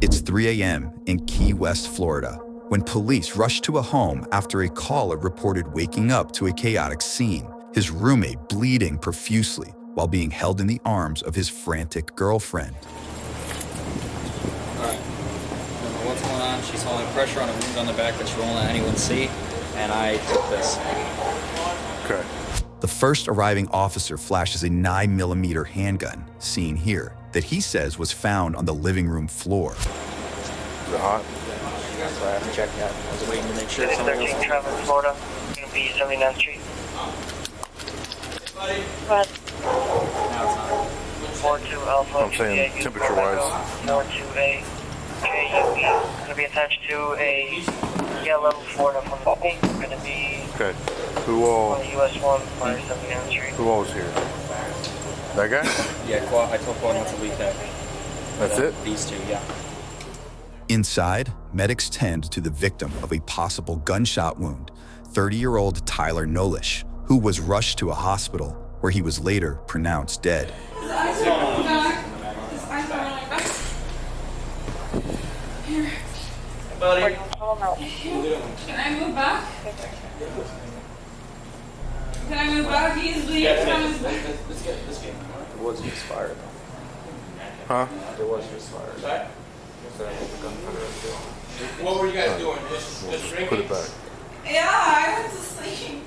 It's 3 a.m. in Key West, Florida, when police rush to a home after a caller reported waking up to a chaotic scene, his roommate bleeding profusely while being held in the arms of his frantic girlfriend. All right. I don't know what's going on. She's holding pressure on a wound on the back that she won't let anyone see, and I took this. Okay. The first arriving officer flashes a 9mm handgun, seen here, that he says was found on the living room floor. Is it hot? That's why I haven't checked yet. I was waiting to make sure someone 13 else... Travis, Florida. Gonna be 79th Street. Go ahead. Now it's not. 42 Alpha. I'm saying temperature-wise. 42A JUB. Gonna be attached to a yellow Florida from Bobby. Gonna be Okay. Who all? on the US 1 by 79th Street. Who all was here? That guy? Yeah, I told Quad not to leave that. That's it? These two, yeah. Inside, medics tend to the victim of a possible gunshot wound, 30-year-old Tyler Nulisch, who was rushed to a hospital where he was later pronounced dead. His eyes are going back. His eyes are going back. Here. Buddy. Can I move back? Can I move back easily? Can I move back? It was just fired, though. Huh? It was just fired. Sorry? What were you guys doing? Just drinking? Put it back. Yeah, I went to sleep.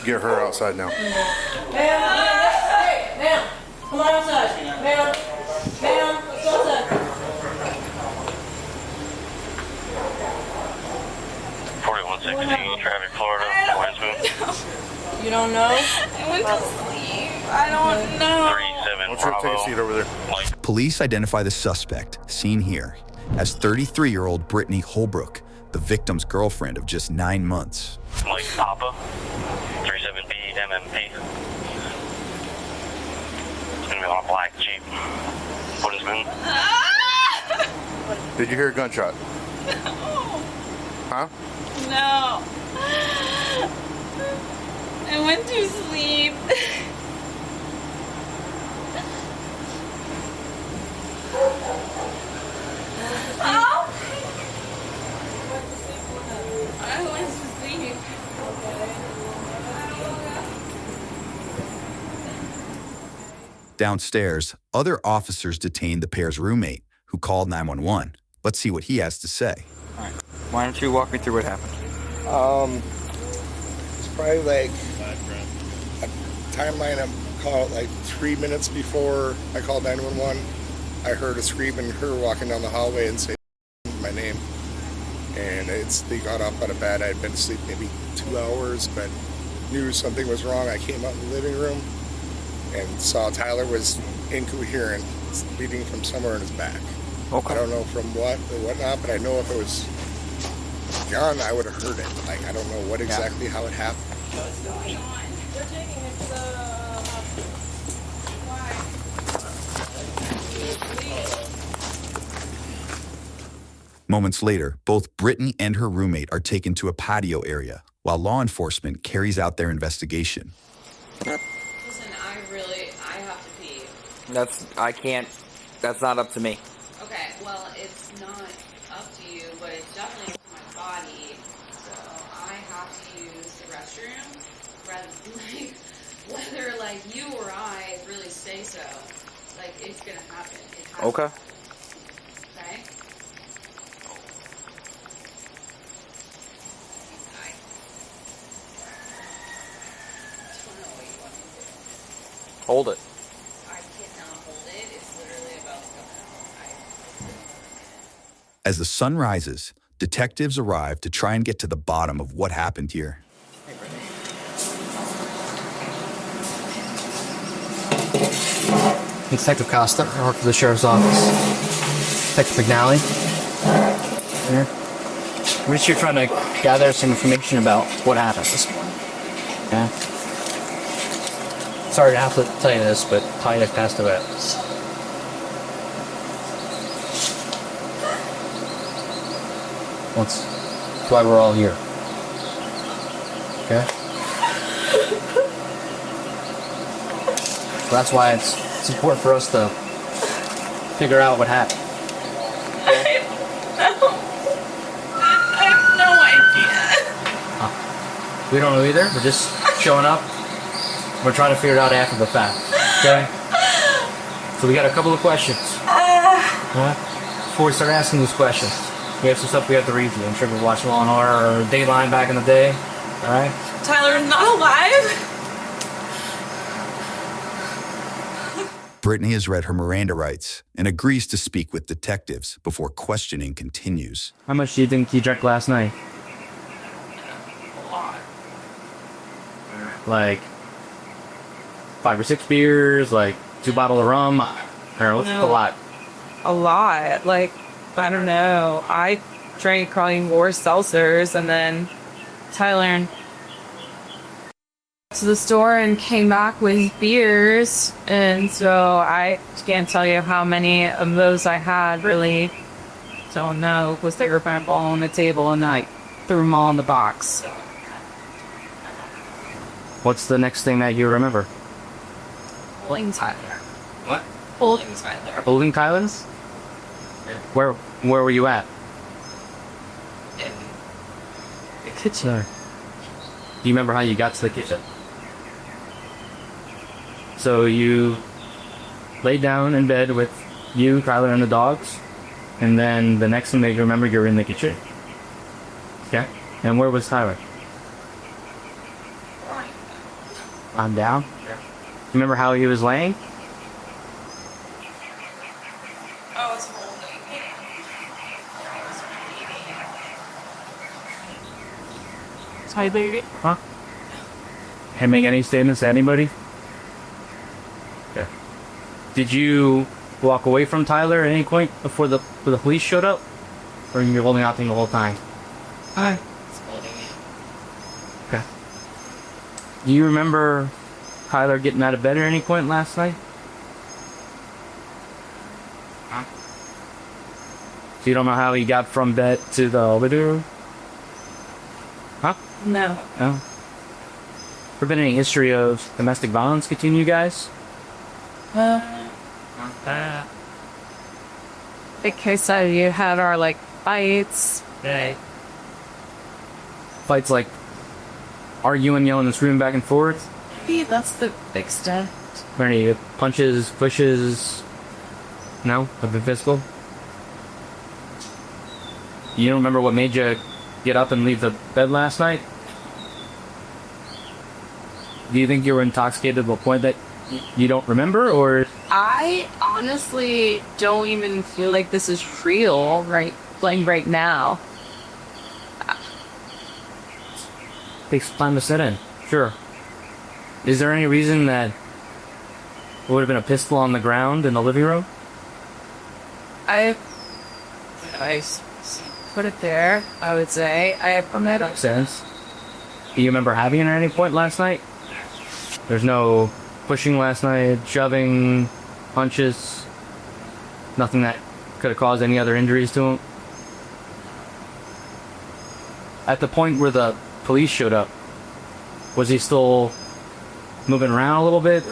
Get her outside now. Ma'am, hey, ma'am, come on outside. Ma'am, let's go outside. 4116 traffic, Florida. You don't know? I went to sleep. I don't know. 37 Why don't you take a seat over there? Police identify the suspect, seen here, as 33-year-old Brittany Holbrook, the victim's girlfriend of just 9 months. Mike Papa, 37B MMP. It's gonna be on a black Jeep. Wooden spoon. Did you hear a gunshot? No. Huh? No. I went to sleep. Oh! I went to sleep. Downstairs, other officers detain the pair's roommate, who called 911. Let's see what he has to say. All right. Why don't you walk me through what happened? It's probably like a timeline of call like 3 minutes before I called 911. I heard a scream and her walking down the hallway and say my name. And they got up out of bed. I had been asleep maybe 2 hours, but knew something was wrong. I came out in the living room and saw Tyler was incoherent, bleeding from somewhere in his back. Okay. I don't know from what or whatnot, but I know if it was John, I would have heard it. Like, I don't know what exactly how it happened. Moments later, both Brittany and her roommate are taken to a patio area, while law enforcement carries out their investigation. Listen, I have to pee. That's not up to me. Okay, well, it's not up to you, but it's definitely up to my body. So I have to use the restroom, rather whether you or I really say so. It's gonna happen. It has Okay. to. Okay. Hold it. I cannot hold it. It's literally about to come out. As the sun rises, detectives arrive to try and get to the bottom of what happened here. Detective Costa, I work for the Sheriff's Office. Detective McNally. Here. We're just here trying to gather some information about what happened this morning. Okay? Sorry to have to tell you this, but Tyler passed away. That's why we're all here. Okay? So that's why it's important for us to figure out what happened. We don't know either. We're just showing up. We're trying to figure it out after the fact. Okay? So we got a couple of questions. Before we start asking these questions, we have some stuff we have to read to you. I'm sure we watched Law and Order or Dateline back in the day. Alright? Tyler is not alive. Brittany has read her Miranda rights and agrees to speak with detectives before questioning continues. How much do you think you drank last night? A lot. Like 5 or 6 beers, like 2 bottles of rum, or what's a lot? A lot. Like, I don't know. I drank probably more seltzers, and then Tyler to the store and came back with beers, and so I can't tell you how many of those I had. Really don't know. Was they were all on the table, and I threw them all in the box. What's the next thing that you remember? Holding Tyler. What? Holding Tyler. Holding Tyler's? Where were you at? In the kitchen. Do you remember how you got to the kitchen? So you laid down in bed with you, Tyler, and the dogs, and then the next thing that you remember, you're in the kitchen. Okay? And where was Tyler? I'm down. You remember how he was laying? I was holding him. I was breathing. Tyler. Huh? Can't make any statements to anybody? Okay. Did you walk away from Tyler at any point before the police showed up? Or you were holding out thing the whole time? I was holding him. Okay. Do you remember Tyler getting out of bed at any point last night? Huh? So you don't know how he got from bed to the living room? Huh? No. No. Ever been any history of domestic violence between you guys? Because you had our like fights. Right. Fights like arguing, yelling, and screaming back and forth? Maybe that's the extent. Were any punches, pushes? No? Nothing physical? You don't remember what made you get up and leave the bed last night? Do you think you were intoxicated to the point that you don't remember, or? I honestly don't even feel like this is real right now. Takes time to set in. Sure. Is there any reason that it would have been a pistol on the ground in the living room? I put it there, I would say. I have that Makes sense. Do you remember having it at any point last night? There's no pushing last night, shoving, punches, nothing that could have caused any other injuries to him? At the point where the police showed up, was he still moving around a little bit?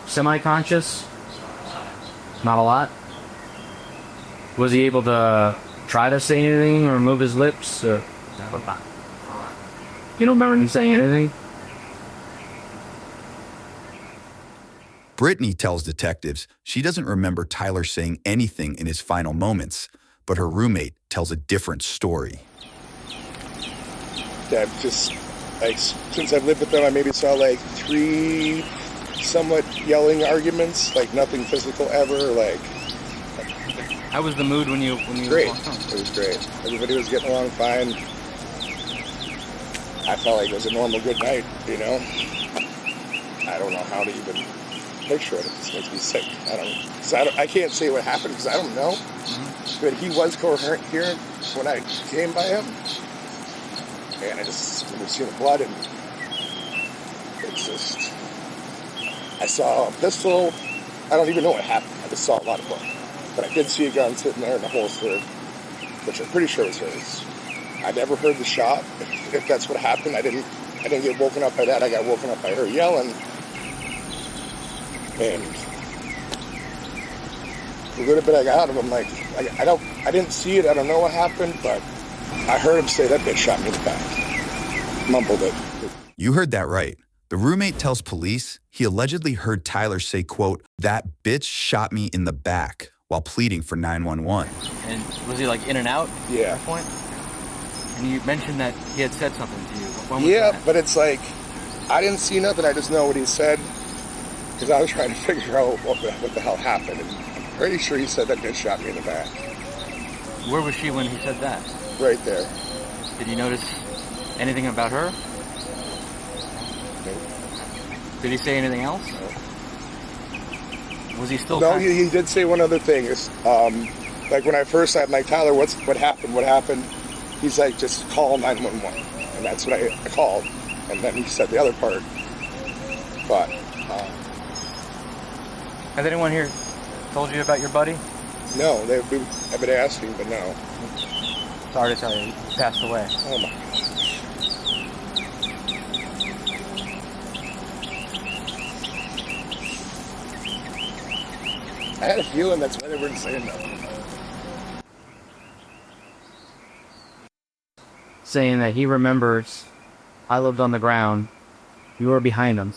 Semi-conscious? Not a lot? Was he able to try to say anything or move his lips? Or you don't remember him saying anything? Brittany tells detectives she doesn't remember Tyler saying anything in his final moments, but her roommate tells a different story. I've just, like, since I've lived with them, I maybe saw like 3 somewhat yelling arguments, like nothing physical ever, like. How was the mood when you Great. It was great. Everybody was getting along fine. I felt like it was a normal good night, you know? I don't know how to even picture it. It just makes me sick. I can't say what happened because I don't know. Mm-hmm. But he was coherent here when I came by him. And I just remember seeing the blood, and it's just, I saw a pistol. I don't even know what happened. I just saw a lot of blood. But I did see a gun sitting there in the holster, which I'm pretty sure was his. I never heard the shot. If that's what happened, I didn't get woken up by that. I got woken up by her yelling. And the little bit I got out of him, like, I didn't see it. I don't know what happened, but I heard him say, "That bitch shot me in the back." mumbled it. You heard that right. The roommate tells police he allegedly heard Tyler say, quote, "That bitch shot me in the back," while pleading for 911. And was he like in and out Yeah. at that point? And you mentioned that he had said something to you. When was Yeah, that? but it's like, I didn't see nothing. I just know what he said because I was trying to figure out what the hell happened. And I'm pretty sure he said that bitch shot me in the back. Where was she when he said that? Right there. Did you notice anything about her? Nope. Did he say anything else? Was he still? No, he did say one other thing. Is like when I first I'm like, Tyler, what happened? What happened? He's like, just call 911, and that's what I called. And then he said the other part. But Has anyone here told you about your buddy? no, I've been asking, but no. Sorry to tell you, he passed away. Oh my gosh. I had a feeling that's why they weren't saying nothing. Saying that he remembers I lived on the ground, you were behind him,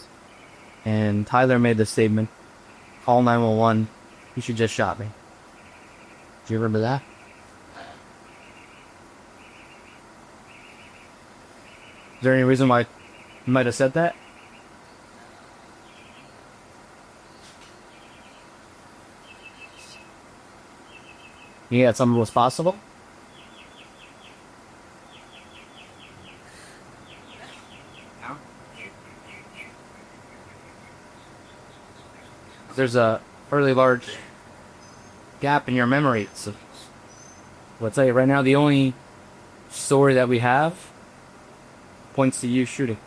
and Tyler made the statement, call 911, he should just shot me. Do you remember that? Is there any reason why you might have said that? You thought something was possible? There's a fairly large gap in your memory. So, I'll tell you right now, the only story that we have points to you shooting.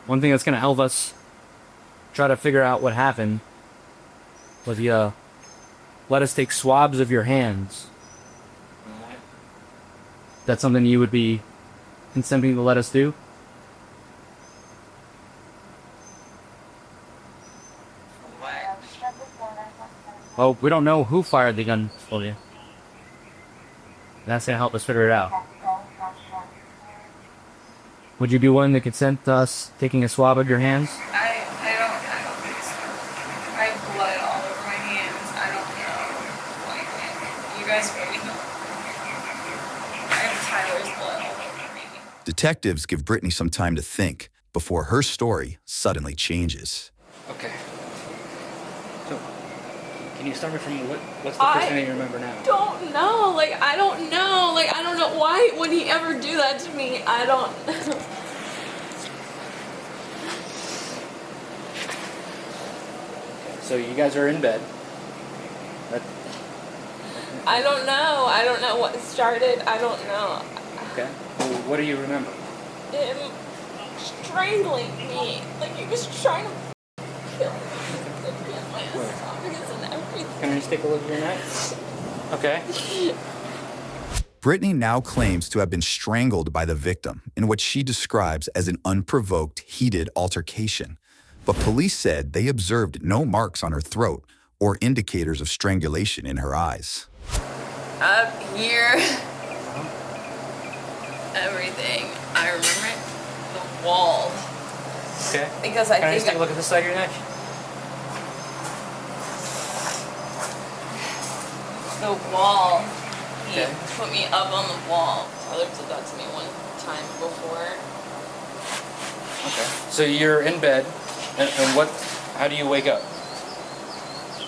One thing that's going to help us try to figure out what happened was you let us take swabs of your hands. That's something you would be consenting to let us do? Well, we don't know who fired the gun for you. That's going to help us figure it out. Would you be willing to consent to us taking a swab of your hands? I don't think so. I have blood all over my hands. I don't know. Like, you guys really know. I have Tyler's blood all over me. Detectives give Brittany some time to think before her story suddenly changes. Okay. So, can you start me from what's the first thing that you remember now? Don't know. Like, I don't know. Like, I don't know. Why would he ever do that to me? I don't know. So you guys are in bed. I don't know. I don't know what started. I don't know. Okay. Well, what do you remember? Him strangling me. Like, he was trying to kill me. Like, my esophagus and everything. Can I just take a look at your neck? Okay. Brittany now claims to have been strangled by the victim in what she describes as an unprovoked, heated altercation. But police said they observed no marks on her throat or indicators of strangulation in her eyes. Up here. Everything. I remember it. The wall. Okay. Because I Can I think just take a look at this side of your neck? the wall. He Okay. put me up on the wall. Tyler did that to me one time before. Okay. So you're in bed, and how do you wake up?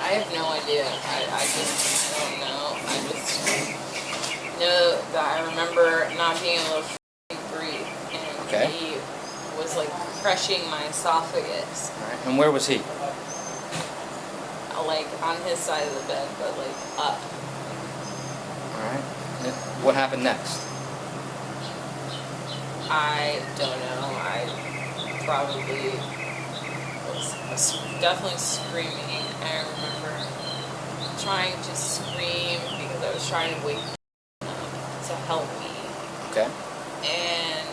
I have no idea. I don't know. I just know that I remember not being able to breathe. And Okay. he was like crushing my esophagus. All right. And where was he? Like on his side of the bed, but like up. All right. And what happened next? I don't know. I probably was definitely screaming. I remember trying to scream because I was trying to wake him up to help me. Okay. And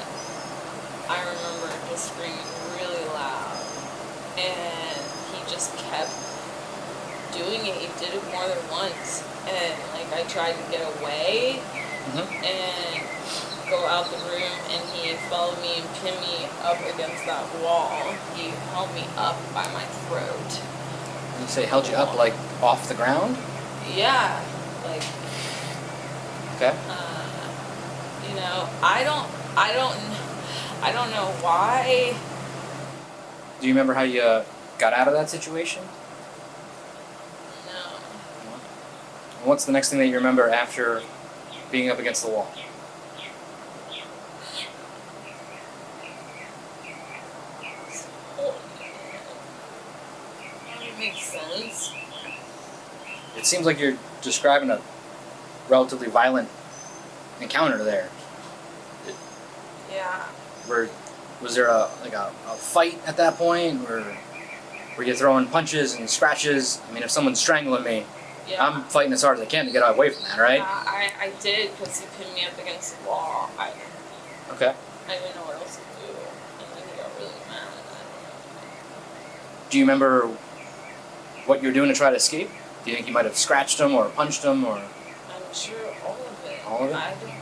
I remember just screaming really loud. And he just kept doing it. He did it more than once. And, like, I tried to get away and go out the room, and he followed me and pinned me up against that wall. He held me up by my throat. You say held you up, like, off the ground? Yeah, like, Okay. you know, I don't know why. Do you remember how you got out of that situation? No. What's the next thing that you remember after being up against the wall? It makes sense. It seems like you're describing a relatively violent encounter there. Yeah. Was there a fight at that point, or were you throwing punches and scratches? I mean, if someone's strangling me, Yeah. I'm fighting as hard as I can to get away from that, right? Yeah, I did, because he pinned me up against the wall. Okay. I didn't know what else to do, and then he got really mad. Do you remember what you were doing to try to escape? Do you think you might have scratched him or punched him or? I'm sure all of it. All of it? I don't know.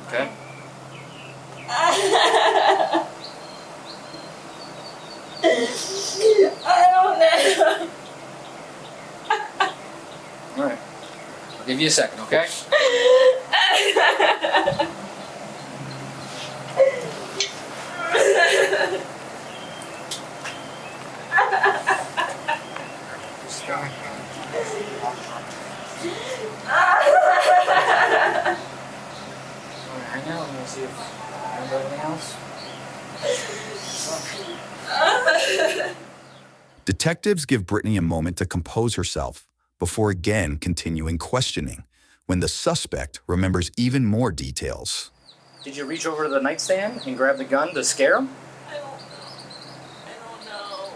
Okay. I don't know. All right. I'll give you a second, okay? Hang out and we'll see if I remember anything else. Detectives give Brittany a moment to compose herself before again continuing questioning, when the suspect remembers even more details. Did you reach over to the nightstand and grab the gun to scare him? I don't know.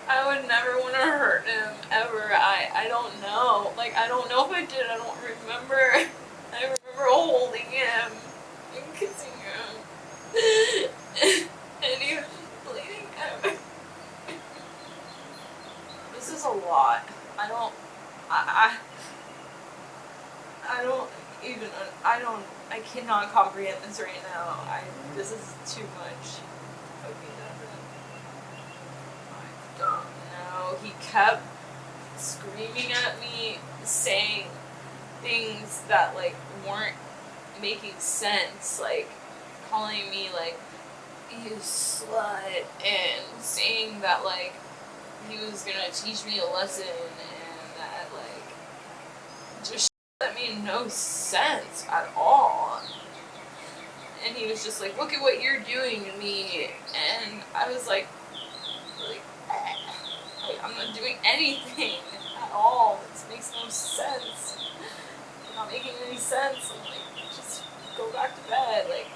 I would never want to hurt him, ever. I don't know. Like, I don't know if I did. I don't remember. I remember holding him and kissing him. And he was just bleeding out. This is a lot. I cannot comprehend this right now. This is too much. I don't know. He kept screaming at me, saying things that, like, weren't making sense, like calling me, like, you slut, and saying that, like, he was gonna teach me a lesson, and that, like, just that made no sense at all. And he was just like, look at what you're doing to me, and I was like I'm not doing anything at all. This makes no sense. It's not making any sense. I'm like, just go back to bed. Like,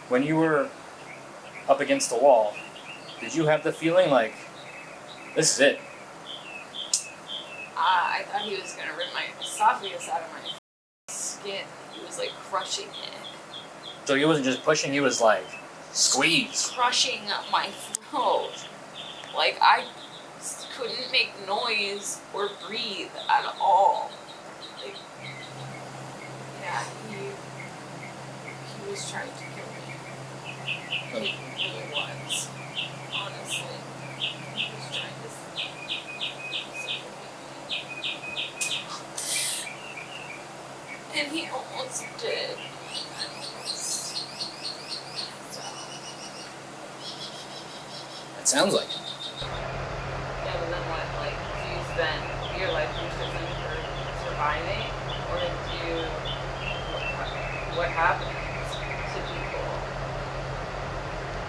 When you were up against the wall, did you have the feeling like, this is it? I thought he was gonna rip my esophagus out of my skin. He was like crushing it. So he wasn't just pushing, he was like, squeeze. Crushing my throat. Like, I couldn't make noise or breathe at all. Like, yeah, he was trying to kill me. He really was. Honestly. He was trying to and he almost did. It sounds like it. Yeah, but then what, like, do you spend your life in prison for surviving? Or do you, what happens to people?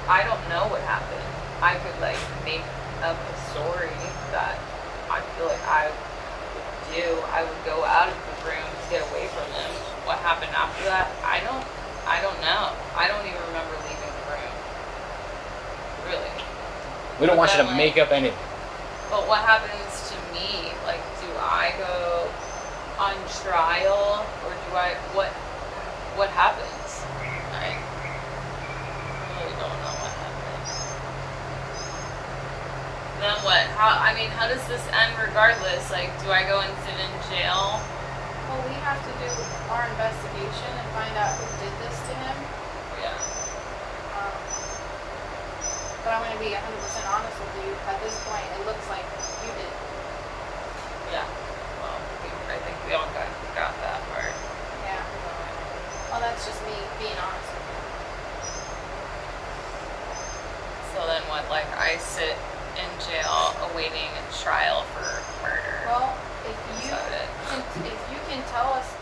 I don't know what happened. I could, like, make up a story that I feel like I would do. I would go out of the room to get away from him. What happened after that? I don't know. I don't even remember leaving the room. Really. We don't want you to Like, make up anything. but what happens to me? Like, do I go on trial, or do I, what happens? I really don't know what happens. Then what? How does this end regardless? Like, do I go and sit in jail? Well, we have to do our investigation and find out who did this to him. Yeah. But I'm going to be 100% honest with you. At this point, it looks like you did. Yeah. Well, I think we all got that part. Yeah. Well, that's just me being honest with you. So then what? Like, I sit in jail awaiting a trial for murder. Well, if Is that it? you can tell us.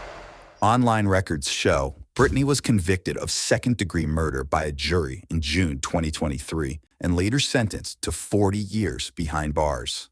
Online records show Brittany was convicted of second-degree murder by a jury in June 2023 and later sentenced to 40 years behind bars.